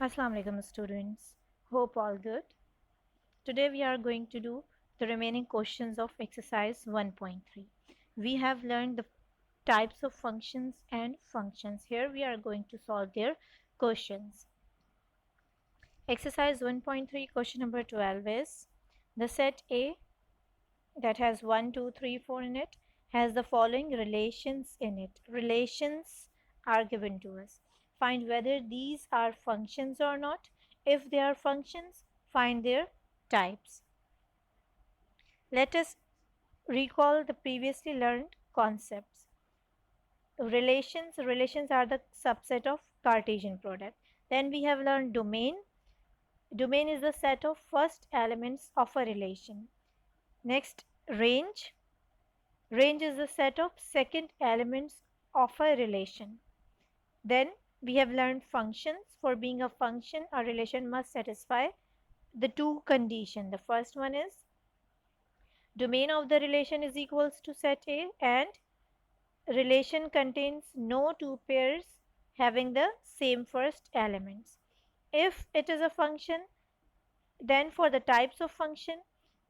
Assalamu alaikum students. Hope all good. Today we are going to do the remaining questions of exercise 1.3. We have learned the types of functions and functions. Here we are going to solve their questions. Exercise 1.3 question number 12 is the set A that has 1, 2, 3, 4 in it has the following relations in it. Relations are given to us. Find whether these are functions or not. If they are functions, find their types. Let us recall the previously learned concepts. Relations are the subset of Cartesian product. Then we have learned domain. Domain is the set of first elements of a relation. Next, range. Range is the set of second elements of a relation. Then we have learned functions. For being a function, a relation must satisfy the two conditions. The first one is domain of the relation is equals to set A and relation contains no two pairs having the same first elements. If it is a function, then for the types of function,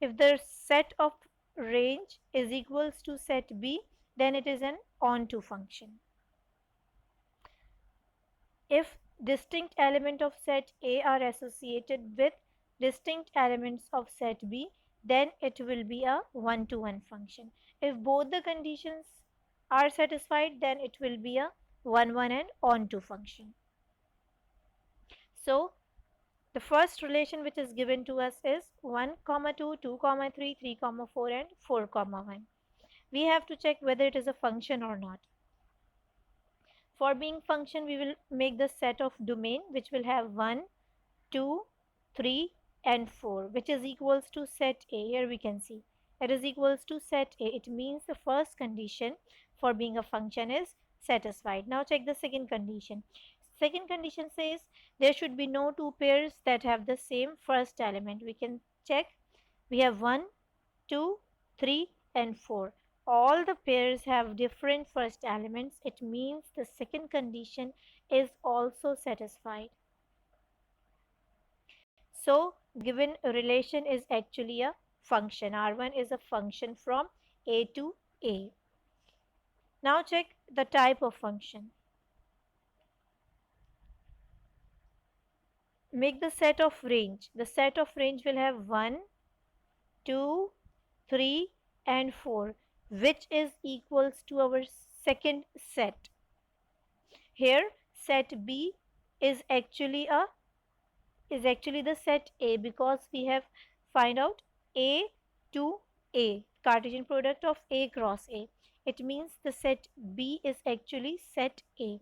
if the set of range is equals to set B, then it is an onto function. If distinct elements of set A are associated with distinct elements of set B, then it will be a one-to-one function. If both the conditions are satisfied, then it will be a one-one and onto function. So the first relation which is given to us is 1, 2, 2, 3, 3, 4 and 4, 1. We have to check whether it is a function or not. For being function, we will make the set of domain which will have 1, 2, 3 and 4 which is equals to set A. Here we can see it is equals to set A. It means the first condition for being a function is satisfied. Now check the second condition. Second condition says there should be no two pairs that have the same first element. We can check. We have 1, 2, 3 and 4. All the pairs have different first elements. It means the second condition is also satisfied. So given relation is actually a function. R1 is a function from A to A. Now check the type of function. Make the set of range. The set of range will have 1, 2, 3 and 4 which is equals to our second set. Here set B is actually the set A because we have find out A to A, Cartesian product of A cross A. It means the set B is actually set A.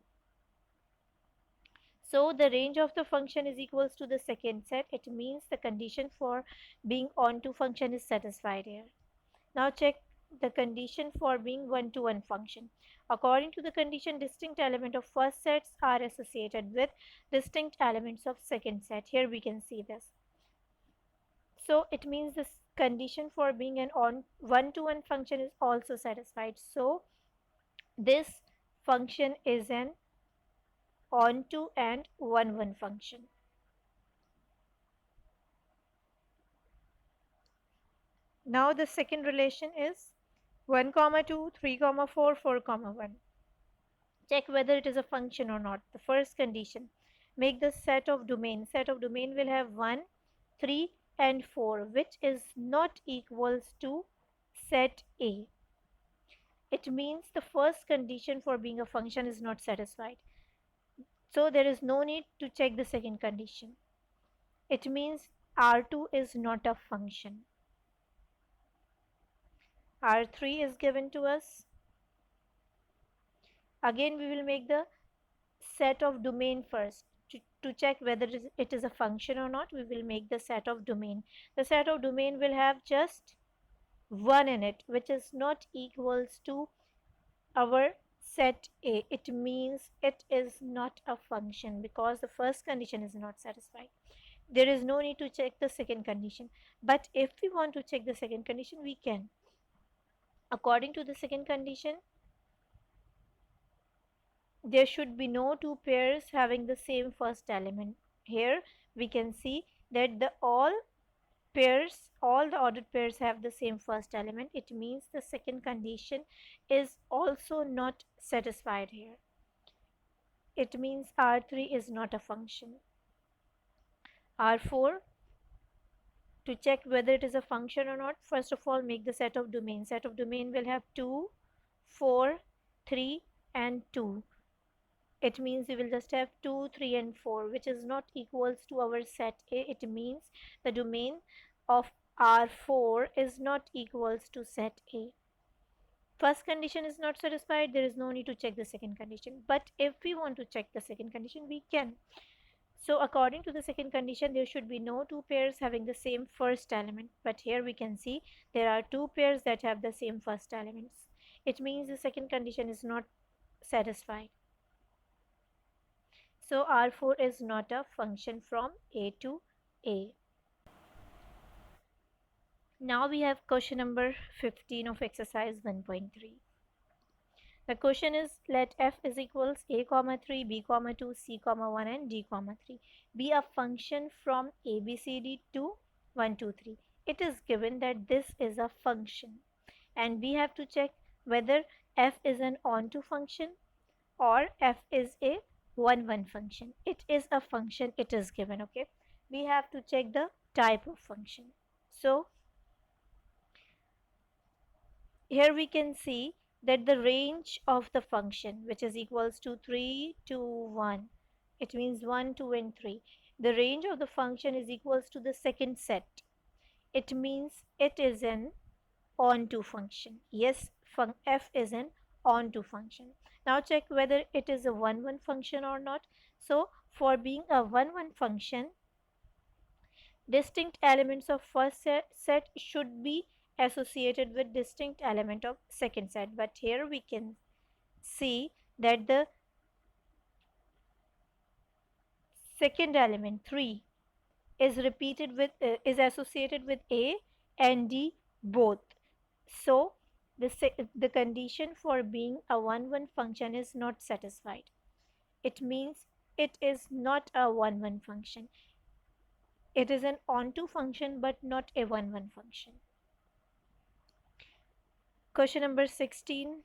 So the range of the function is equals to the second set. It means the condition for being onto function is satisfied here. Now check the condition for being one-to-one function. According to the condition, distinct element of first sets are associated with distinct elements of second set. Here we can see this. So it means this condition for being an one-to-one function is also satisfied. So this function is an onto and one-one function. Now the second relation is 1, 2, 3, 4, 4, 1. Check whether it is a function or not. The first condition, make the set of domain. Set of domain will have 1, 3 and 4 which is not equals to set A. It means the first condition for being a function is not satisfied. So there is no need to check the second condition. It means R2 is not a function. R3 is given to us. Again we will make the set of domain first. To check whether it is a function or not, we will make the set of domain. The set of domain will have just 1 in it which is not equals to our set A. It means it is not a function because the first condition is not satisfied. There is no need to check the second condition. But if we want to check the second condition, we can. According to the second condition, there should be no two pairs having the same first element. Here we can see that all the ordered pairs have the same first element. It means the second condition is also not satisfied here. It means R3 is not a function. R4, to check whether it is a function or not, first of all make the set of domain. Set of domain will have 2, 4, 3 and 2. It means we will just have 2, 3 and 4, which is not equals to our set A. It means the domain of R4 is not equals to set A. First condition is not satisfied, there is no need to check the second condition. But if we want to check the second condition, we can. So according to the second condition, there should be no two pairs having the same first element. But here we can see there are two pairs that have the same first elements. It means the second condition is not satisfied. So R4 is not a function from A to A. Now we have question number 15 of exercise 1.3. The question is, let f is equals a comma 3, b comma 2, c comma 1 and d comma 3 be a function from a b c d to 1 2 3. It is given that this is a function and we have to check whether f is an onto function or f is a 1 1 function. It is a function, it is given. Okay, we have to check the type of function. So here we can see that the range of the function, which is equals to 3 to 1, it means 1 2 and 3, the range of the function is equals to the second set. It means it is an onto function. Yes, f is an onto function. Now check whether it is a 1 1 function or not. So for being a 1 1 function, distinct elements of first set should be associated with distinct element of second set. But here we can see that the second element 3 is repeated with is associated with a and d both. So the condition for being a 1 1 function is not satisfied. It means it is not a 1 1 function. It is an onto function but not a 1 1 function. Question number 16.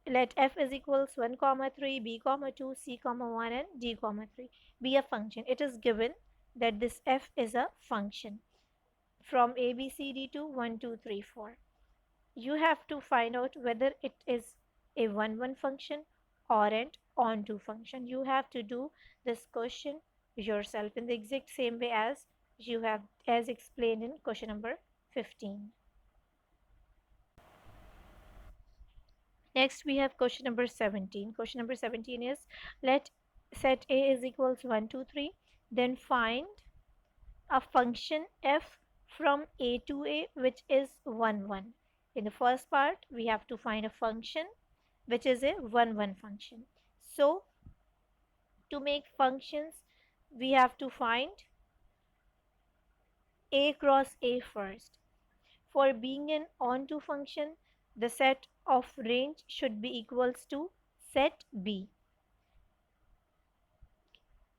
Let f is equals 1 comma 3, b comma 2, c comma 1 and d comma 3 be a function. It is given that this f is a function from a b c d to 1 2 3 4. You have to find out whether it is a 1 1 function or an onto function. You have to do this question yourself in the exact same way as you have as explained in question number 15. Next we have question number 17. Question number 17 is, let set a is equals 1 2 3, then find a function f from a to a which is 1 1. In the first part we have to find a function which is a 1 1 function. So to make functions we have to find a cross a first. For being an onto function, the set of range should be equals to set B.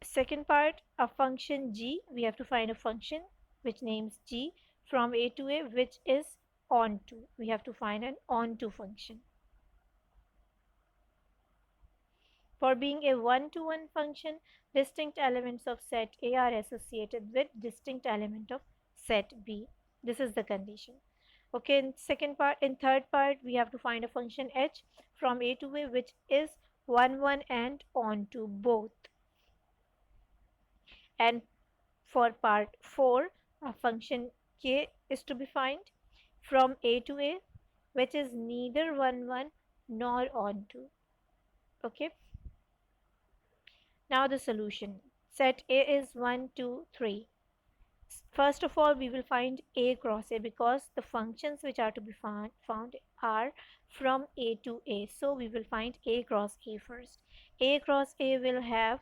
Second part, a function g, we have to find a function which names g from a to a which is onto. We have to find an onto function. For being a 1 to 1 function, distinct elements of set A are associated with distinct element of set B. This is the condition. Okay, in third part, we have to find a function h from a to a which is 1 1 and onto both. And for part 4, a function k is to be found from a to a which is neither 1 1 nor onto. Okay. Now the solution. Set A is 1 2 3. First of all, we will find A cross A because the functions which are to be found are from A to A. So we will find A cross A first. A cross A will have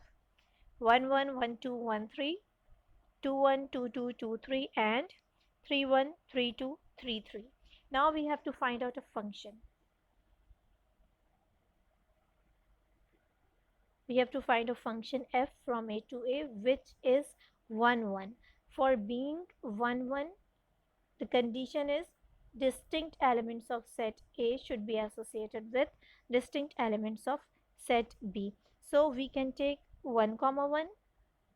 1 1 1 2 1 3, 2 1 2 2 2 3 and 3 1 3 2 3 3. Now we have to find out a function. we have to find a function f from a to a which is 1 1. For being 1 1, the condition is distinct elements of set A should be associated with distinct elements of set B. So we can take 1 comma 1,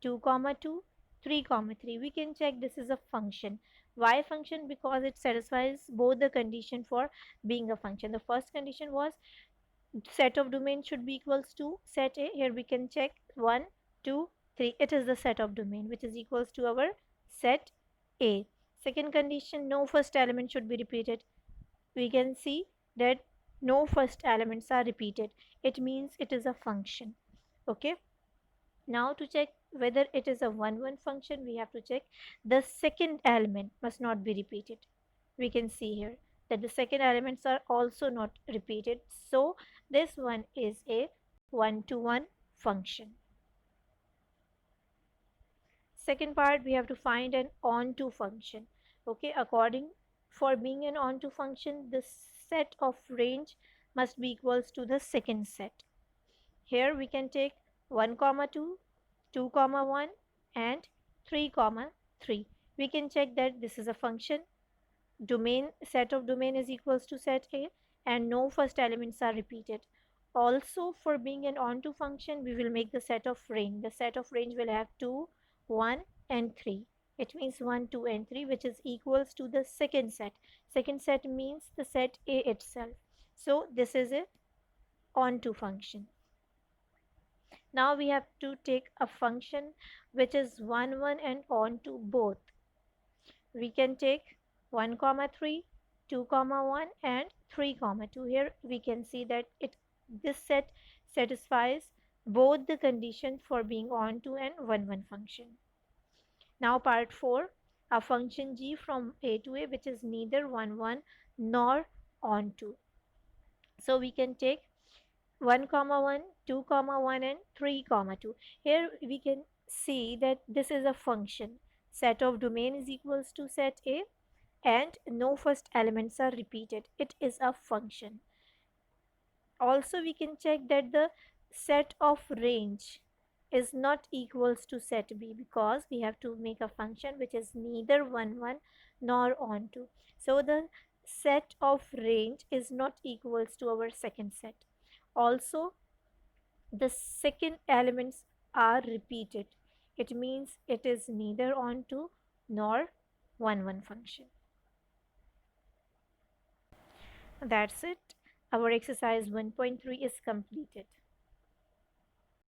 2 comma 2, 3 comma 3. We can check this is a function. Why function? Because it satisfies both the condition for being a function. The first condition was set of domain should be equals to set A. Here we can check 1, 2, 3. It is the set of domain which is equals to our set A. Second condition, no first element should be repeated. We can see that no first elements are repeated. It means it is a function. Okay. Now to check whether it is a 1 1 function, we have to check the second element must not be repeated. We can see here that the second elements are also not repeated. So this one is a 1 to 1 function. Second part, we have to find an onto function. Okay, according for being an onto function, the set of range must be equals to the second set. Here we can take 1 comma 2, 2 comma 1 and 3 comma 3. We can check that this is a function. Domain set of domain is equals to set A and no first elements are repeated. Also for being an onto function, we will make the set of range. The set of range will have 2, 1 and 3. It means 1, 2 and 3 which is equals to the second set. Second set means the set A itself. So this is a onto function. Now we have to take a function which is 1 1 and onto both. We can take 1 comma 3, 2 comma 1 and 3 comma 2. Here we can see that this set satisfies both the condition for being onto and 1 1 function. Now part 4, a function g from a to a which is neither 1 1 nor onto. So we can take 1 comma 1, 2 comma 1 and 3 comma 2. Here we can see that this is a function. Set of domain is equals to set A and no first elements are repeated. It is a function. Also we can check that the set of range is not equals to set B because we have to make a function which is neither 1 1 nor onto. So the set of range is not equals to our second set. Also the second elements are repeated. It means it is neither onto nor 1 1 function. That's it. Our exercise 1.3 is completed.